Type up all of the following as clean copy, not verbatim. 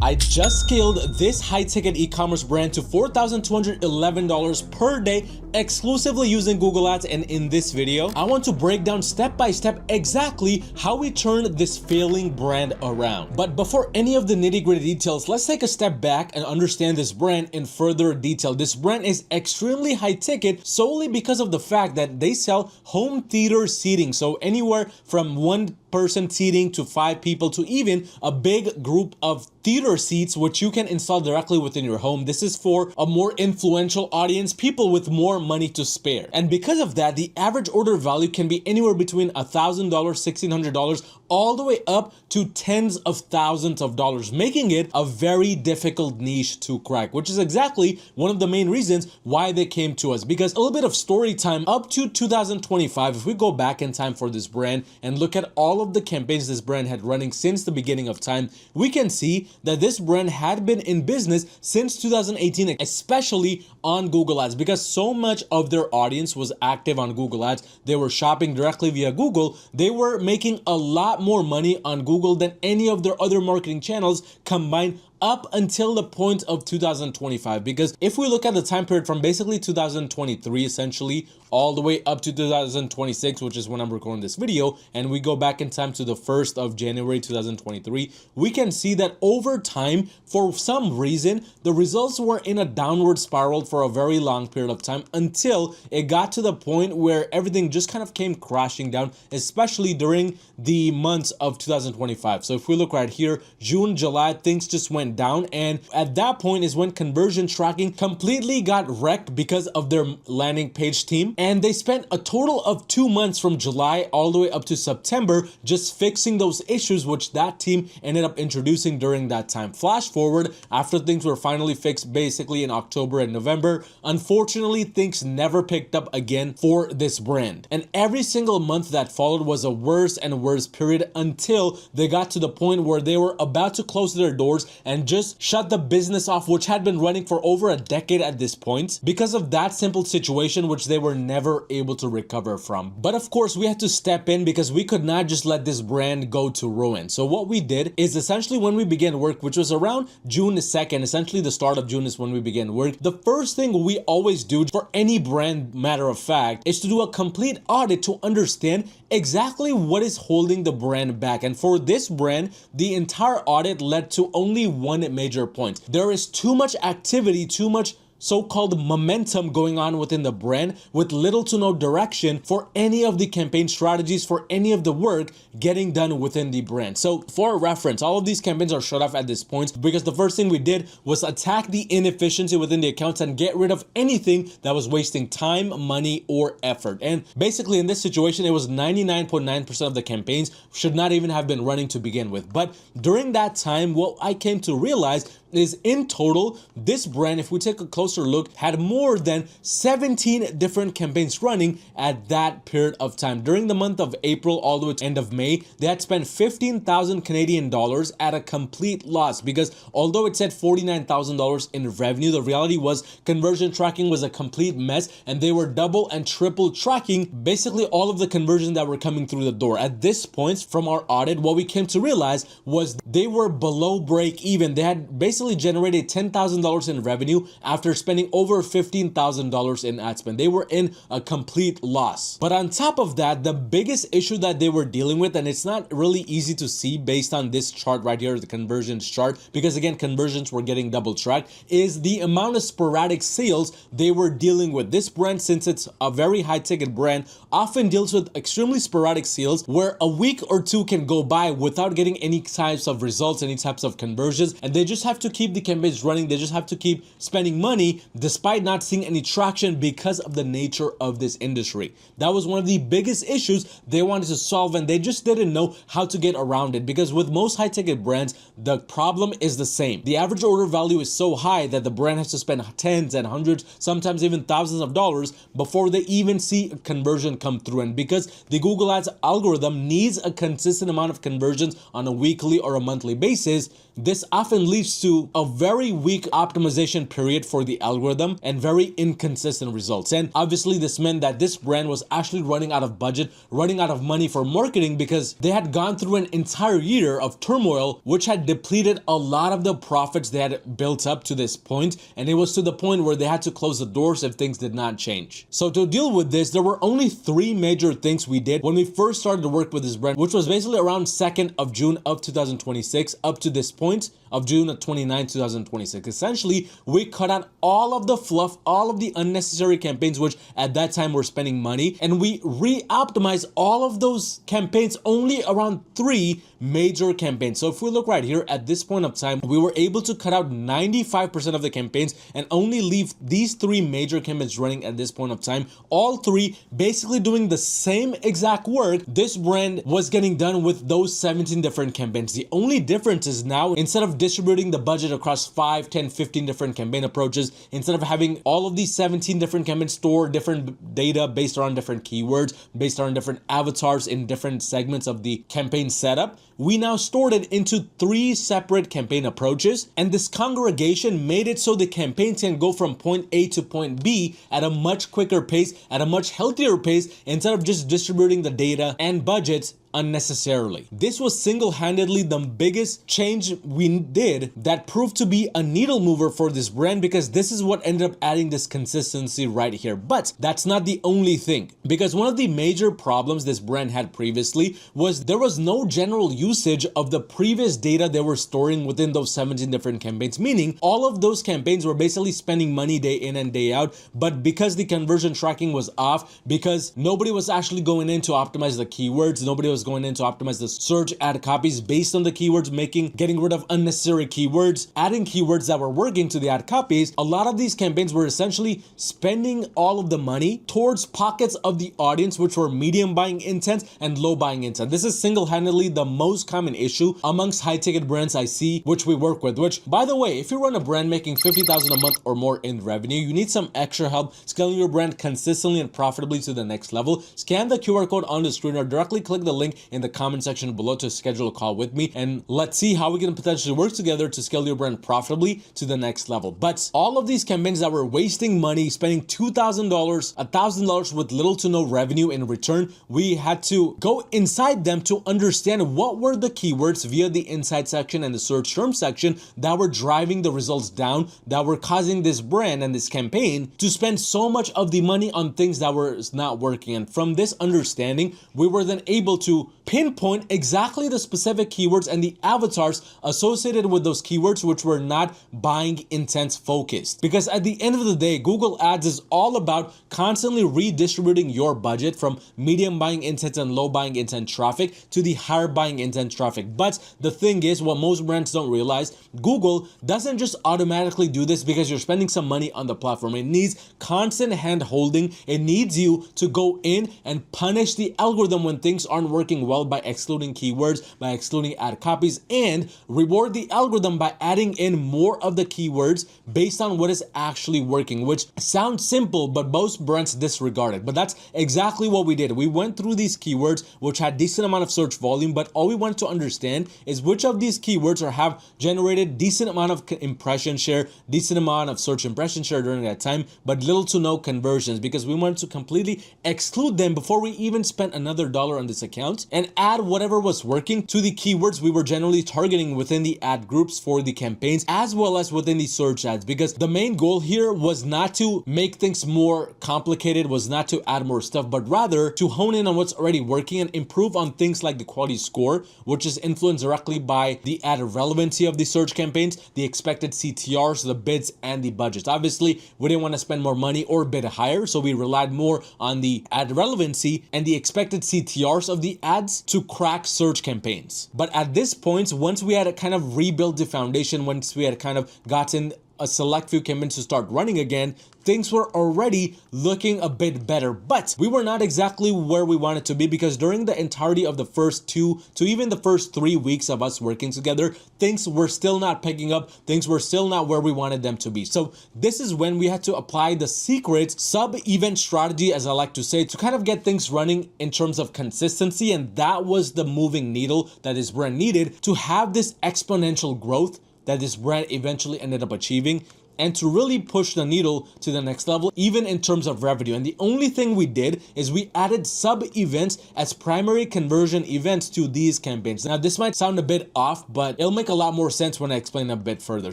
I just scaled this high-ticket e-commerce brand to $4,211 per day exclusively using Google Ads, and in this video, I want to break down step by step exactly how we turned this failing brand around. But before any of the nitty-gritty details, let's take a step back and understand this brand in further detail. This brand is extremely high-ticket solely because of the fact that they sell home theater seating. So anywhere from one person seating to 5 people to even a big group of theater seats, which you can install directly within your home. This is for a more influential audience, people with more money to spare. And because of that, the average order value can be anywhere between $1,000, $1,600, all the way up to tens of thousands of dollars, making it a very difficult niche to crack, which is exactly one of the main reasons why they came to us. Because a little bit of story time, up to 2025, if we go back in time for this brand and look at all of the campaigns this brand had running since the beginning of time, we can see that this brand had been in business since 2018, especially on Google Ads, because so much of their audience was active on Google Ads. They were shopping directly via Google. They were making a lot more money on Google than any of their other marketing channels combined up until the point of 2025. Because if we look at the time period from basically 2023 essentially all the way up to 2026, which is when I'm recording this video, and we go back in time to the 1st of January 2023, we can see that over time, for some reason, the results were in a downward spiral for a very long period of time until it got to the point where everything just kind of came crashing down, especially during the months of 2025. So if we look right here, June, July, things just went down, and at that point is when conversion tracking completely got wrecked because of their landing page team, and they spent a total of 2 months from July all the way up to September just fixing those issues which that team ended up introducing during that time. Flash forward, after things were finally fixed basically in October and November, unfortunately things never picked up again for this brand, and every single month that followed was a worse and worse period until they got to the point where they were about to close their doors and just shut the business off, which had been running for over a decade at this point, because of that simple situation which they were never able to recover from. But of course we had to step in because we could not just let this brand go to ruin. So what we did is essentially when we began work, which was around June 2nd, essentially the start of June is when we began work, the first thing we always do for any brand, matter of fact, is to do a complete audit to understand exactly what is holding the brand back. And for this brand, the entire audit led to only one major point. There is too much activity, too much so-called momentum going on within the brand with little to no direction for any of the campaign strategies, for any of the work getting done within the brand. So for reference, all of these campaigns are shut off at this point because the first thing we did was attack the inefficiency within the accounts and get rid of anything that was wasting time, money, or effort. And basically in this situation, it was 99.9% of the campaigns should not even have been running to begin with. But during that time, what I came to realize is in total, this brand, if we take a closer look, had more than 17 different campaigns running at that period of time. During the month of April all the way to end of May, they had spent 15,000 Canadian dollars at a complete loss, because although it said $49,000 in revenue, the reality was conversion tracking was a complete mess, and they were double and triple tracking basically all of the conversions that were coming through the door. At this point from our audit, what we came to realize was they were below break even. They had basically generated $10,000 in revenue after spending over $15,000 in ad spend. They were in a complete loss. But on top of that, the biggest issue that they were dealing with, and it's not really easy to see based on this chart right here, the conversions chart, because again, conversions were getting double tracked, is the amount of sporadic sales they were dealing with. This brand, since it's a very high ticket brand, often deals with extremely sporadic sales where a week or two can go by without getting any types of results, any types of conversions, and they just have to keep the campaigns running. They just have to keep spending money despite not seeing any traction because of the nature of this industry. That was one of the biggest issues they wanted to solve, and they just didn't know how to get around it, because with most high ticket brands, the problem is the same. The average order value is so high that the brand has to spend tens and hundreds, sometimes even thousands of dollars before they even see a conversion come through. And because the Google Ads algorithm needs a consistent amount of conversions on a weekly or a monthly basis, this often leads to a very weak optimization period for the algorithm and very inconsistent results. And obviously this meant that this brand was actually running out of budget, running out of money for marketing, because they had gone through an entire year of turmoil, which had depleted a lot of the profits they had built up to this point. And it was to the point where they had to close the doors if things did not change. So to deal with this, there were only three major things we did when we first started to work with this brand, which was basically around 2nd of June of 2026 up to this point of June of 29, 2026. Essentially, we cut out all of the fluff, all of the unnecessary campaigns, which at that time were spending money, and we re-optimized all of those campaigns only around 3 major campaigns. So if we look right here at this point of time, we were able to cut out 95% of the campaigns and only leave these 3 major campaigns running at this point of time. All 3 basically doing the same exact work this brand was getting done with those 17 different campaigns. The only difference is now, instead of distributing the budget across 5, 10, 15 different campaign approaches, instead of having all of these 17 different campaigns store different data based around different keywords, based on different avatars in different segments of the campaign setup, we now stored it into 3 separate campaign approaches. And this congregation made it so the campaigns can go from point A to point B at a much quicker pace, at a much healthier pace, instead of just distributing the data and budgets unnecessarily. This was single-handedly the biggest change we did that proved to be a needle mover for this brand, because this is what ended up adding this consistency right here. But that's not the only thing, because one of the major problems this brand had previously was there was no general usage of the previous data they were storing within those 17 different campaigns, meaning all of those campaigns were basically spending money day in and day out, but because the conversion tracking was off, because nobody was actually going in to optimize the keywords, nobody was going in to optimize the search ad copies based on the keywords, getting rid of unnecessary keywords, adding keywords that were working to the ad copies, a lot of these campaigns were essentially spending all of the money towards pockets of the audience which were medium buying intent and low buying intent. This is single-handedly the most common issue amongst high-ticket brands I see, which we work with, which, by the way, if you run a brand making $50,000 a month or more in revenue, you need some extra help scaling your brand consistently and profitably to the next level. Scan the QR code on the screen or directly click the link in the comment section below to schedule a call with me, and let's see how we can potentially work together to scale your brand profitably to the next level. But all of these campaigns that were wasting money, spending $2,000, $1,000 with little to no revenue in return, we had to go inside them to understand what were the keywords via the insight section and the search term section that were driving the results down, that were causing this brand and this campaign to spend so much of the money on things that were not working. And from this understanding, we were then able to pinpoint exactly the specific keywords and the avatars associated with those keywords which were not buying intent focused. Because at the end of the day, Google Ads is all about constantly redistributing your budget from medium buying intent and low buying intent traffic to the higher buying intent traffic. But the thing is, what most brands don't realize, Google doesn't just automatically do this because you're spending some money on the platform. It needs constant hand holding. It needs you to go in and punish the algorithm when things aren't working well by excluding keywords, by excluding ad copies, and reward the algorithm by adding in more of the keywords based on what is actually working, which sounds simple, but most brands disregard it. But that's exactly what we did. We went through these keywords which had decent amount of search volume, but all we wanted to understand is which of these keywords have generated decent amount of impression share, decent amount of search impression share during that time, but little to no conversions, because we wanted to completely exclude them before we even spent another dollar on this account, and add whatever was working to the keywords we were generally targeting within the ad groups for the campaigns, as well as within the search ads. Because the main goal here was not to make things more complicated, was not to add more stuff, but rather to hone in on what's already working and improve on things like the quality score, which is influenced directly by the ad relevancy of the search campaigns, the expected CTRs, the bids, and the budgets. Obviously, we didn't want to spend more money or bid higher, so we relied more on the ad relevancy and the expected CTRs of the ads to crack search campaigns. But at this point, once we had kind of rebuilt the foundation, once we had kind of gotten a select few campaigns to start running again, things were already looking a bit better. But we were not exactly where we wanted to be, because during the entirety of the first 2 to even the first 3 weeks of us working together, things were still not picking up. Things were still not where we wanted them to be. So this is when we had to apply the secret sub-event strategy, as I like to say, to kind of get things running in terms of consistency. And that was the moving needle that this brand needed to have this exponential growth that this brand eventually ended up achieving, and to really push the needle to the next level, even in terms of revenue. And the only thing we did is we added sub-events as primary conversion events to these campaigns. Now, this might sound a bit off, but it'll make a lot more sense when I explain a bit further.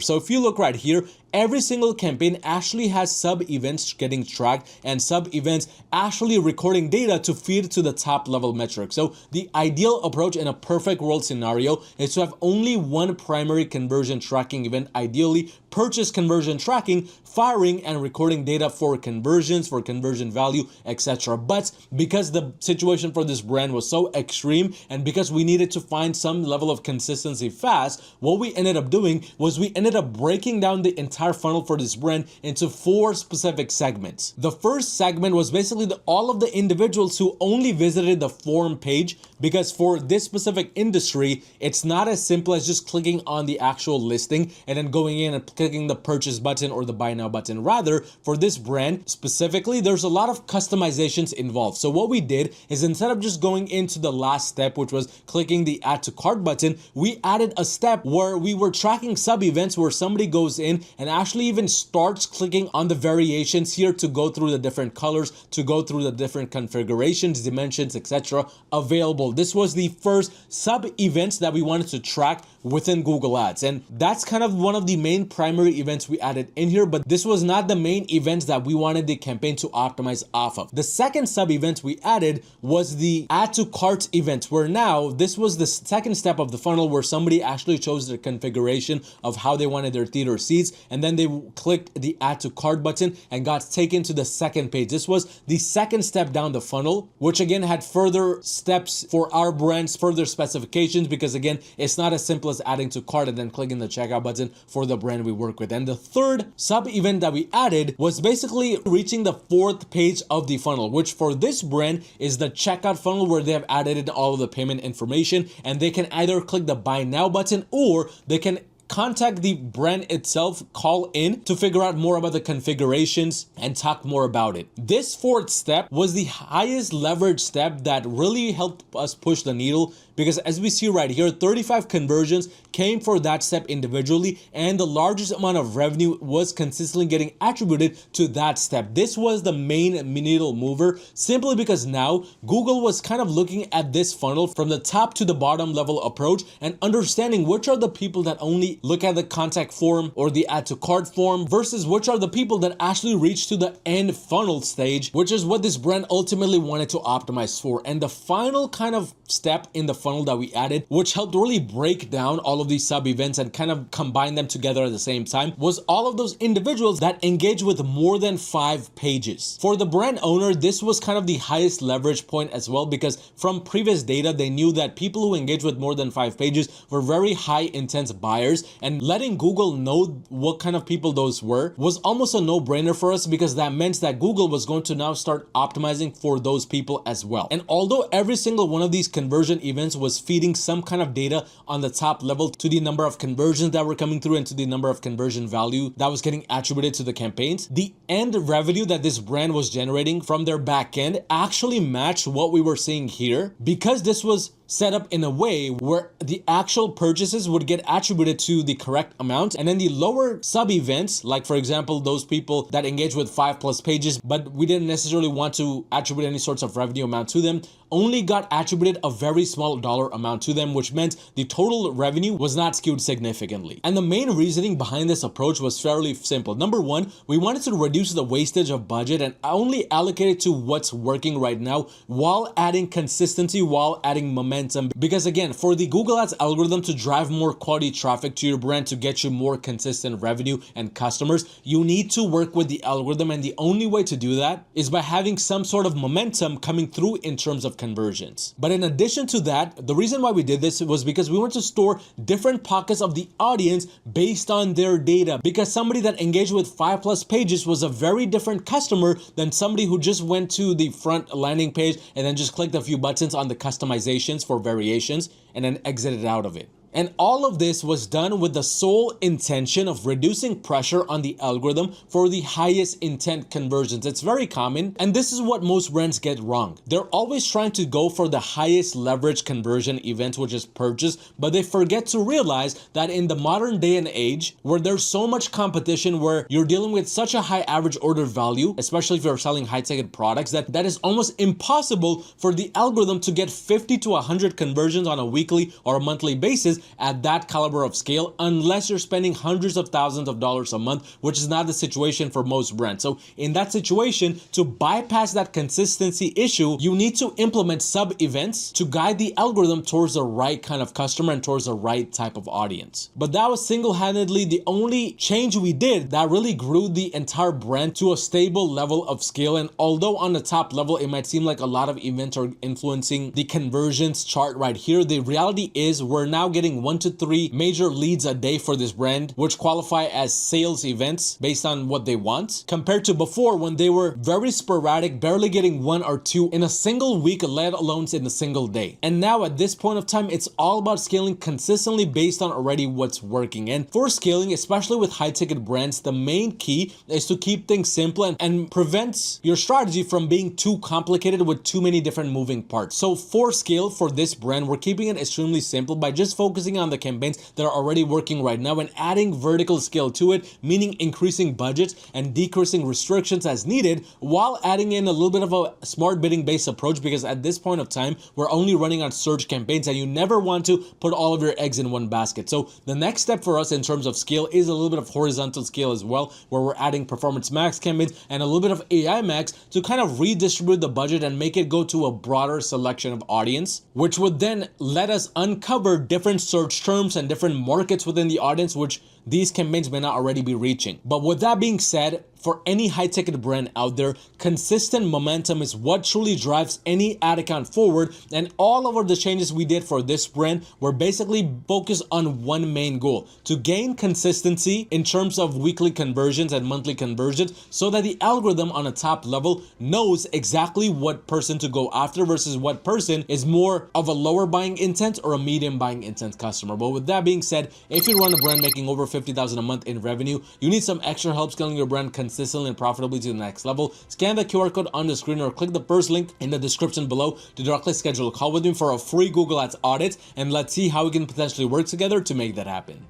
So if you look right here, every single campaign actually has sub-events getting tracked and sub-events actually recording data to feed to the top level metrics. So the ideal approach in a perfect world scenario is to have only one primary conversion tracking event, ideally purchase conversion tracking, firing and recording data for conversions, for conversion value, etc. But because the situation for this brand was so extreme, and because we needed to find some level of consistency fast, what we ended up doing was we ended up breaking down the entire funnel for this brand into 4 specific segments. The first segment was basically all of the individuals who only visited the form page, because for this specific industry, it's not as simple as just clicking on the actual listing and then going in and clicking the purchase button or the buy now button. Rather, for this brand specifically, there's a lot of customizations involved. So what we did is, instead of just going into the last step, which was clicking the add to cart button, we added a step where we were tracking sub-events where somebody goes in and actually even starts clicking on the variations here to go through the different colors, to go through the different configurations, dimensions, etc. available. This was the first sub-events that we wanted to track within Google Ads. And that's kind of one of the main primary events we added in here, but this was not the main events that we wanted the campaign to optimize off of. The second sub-event we added was the add to cart event, where now this was the second step of the funnel where somebody actually chose their configuration of how they wanted their theater seats, and then they clicked the add to cart button and got taken to the second page. This was the second step down the funnel, which again had further steps for our brands, further specifications, because again, it's not as simple as adding to cart and then clicking the checkout button for the brand we work with. And the third sub-event that we added was basically reaching the 4th page of the funnel, which for this brand is the checkout funnel, where they have added in all of the payment information, and they can either click the buy now button or they can contact the brand itself, call in to figure out more about the configurations and talk more about it. This 4th step was the highest leverage step that really helped us push the needle, because as we see right here, 35 conversions came for that step individually, and the largest amount of revenue was consistently getting attributed to that step. This was the main needle mover, simply because now Google was kind of looking at this funnel from the top to the bottom level approach and understanding which are the people that only look at the contact form or the add to cart form versus which are the people that actually reach to the end funnel stage, which is what this brand ultimately wanted to optimize for. And the final kind of step in the funnel that we added, which helped really break down all of these sub events and kind of combine them together at the same time, was all of those individuals that engage with more than 5 pages. For the brand owner, this was kind of the highest leverage point as well, because from previous data, they knew that people who engage with more than 5 pages were very high intense buyers, and letting Google know what kind of people those were was almost a no-brainer for us, because that meant that Google was going to now start optimizing for those people as well. And although every single one of these conversion events was feeding some kind of data on the top level to the number of conversions that were coming through and to the number of conversion value that was getting attributed to the campaigns, the end revenue that this brand was generating from their back end actually matched what we were seeing here, because this was set up in a way where the actual purchases would get attributed to the correct amount, and then the lower sub events, like for example those people that engage with 5+ pages but we didn't necessarily want to attribute any sorts of revenue amount to them, only got attributed a very small dollar amount to them, which meant the total revenue was not skewed significantly. And the main reasoning behind this approach was fairly simple. Number one, we wanted to reduce the wastage of budget and only allocate it to what's working right now, while adding consistency, while adding momentum momentum, because again, for the Google Ads algorithm to drive more quality traffic to your brand, to get you more consistent revenue and customers, you need to work with the algorithm, and the only way to do that is by having some sort of momentum coming through in terms of conversions. But in addition to that, the reason why we did this was because we want to store different pockets of the audience based on their data, because somebody that engaged with 5+ pages was a very different customer than somebody who just went to the front landing page and then just clicked a few buttons on the customizations for variations and then exited out of it. And all of this was done with the sole intention of reducing pressure on the algorithm for the highest intent conversions. It's very common, and this is what most brands get wrong. They're always trying to go for the highest leverage conversion event, which is purchase, but they forget to realize that in the modern day and age, where there's so much competition, where you're dealing with such a high average order value, especially if you're selling high-ticket products, that is almost impossible for the algorithm to get 50 to 100 conversions on a weekly or a monthly basis at that caliber of scale, unless you're spending hundreds of thousands of dollars a month, which is not the situation for most brands. So in that situation, to bypass that consistency issue, you need to implement sub-events to guide the algorithm towards the right kind of customer and towards the right type of audience. But that was single-handedly the only change we did that really grew the entire brand to a stable level of scale. And although on the top level, it might seem like a lot of events are influencing the conversions chart right here, the reality is we're now getting 1 to 3 major leads a day for this brand, which qualify as sales events based on what they want, compared to before when they were very sporadic, barely getting 1 or 2 in a single week, let alone in a single day. And now at this point of time, it's all about scaling consistently based on already what's working. And for scaling, especially with high ticket brands, the main key is to keep things simple and prevent your strategy from being too complicated with too many different moving parts. So for scale for this brand, we're keeping it extremely simple by just focusing on the campaigns that are already working right now and adding vertical scale to it, meaning increasing budgets and decreasing restrictions as needed, while adding in a little bit of a smart bidding based approach, because at this point of time, we're only running on search campaigns and you never want to put all of your eggs in one basket. So the next step for us in terms of scale is a little bit of horizontal scale as well, where we're adding performance max campaigns and a little bit of AI max to kind of redistribute the budget and make it go to a broader selection of audience, which would then let us uncover different search terms and different markets within the audience, which these campaigns may not already be reaching. But with that being said, for any high-ticket brand out there, consistent momentum is what truly drives any ad account forward. And all of the changes we did for this brand were basically focused on one main goal: to gain consistency in terms of weekly conversions and monthly conversions, so that the algorithm on a top level knows exactly what person to go after versus what person is more of a lower buying intent or a medium buying intent customer. But with that being said, if you run a brand making over $50,000 a month in revenue, you need some extra help scaling your brand consistently and profitably to the next level, scan the QR code on the screen or click the first link in the description below to directly schedule a call with me for a free Google Ads audit, and let's see how we can potentially work together to make that happen.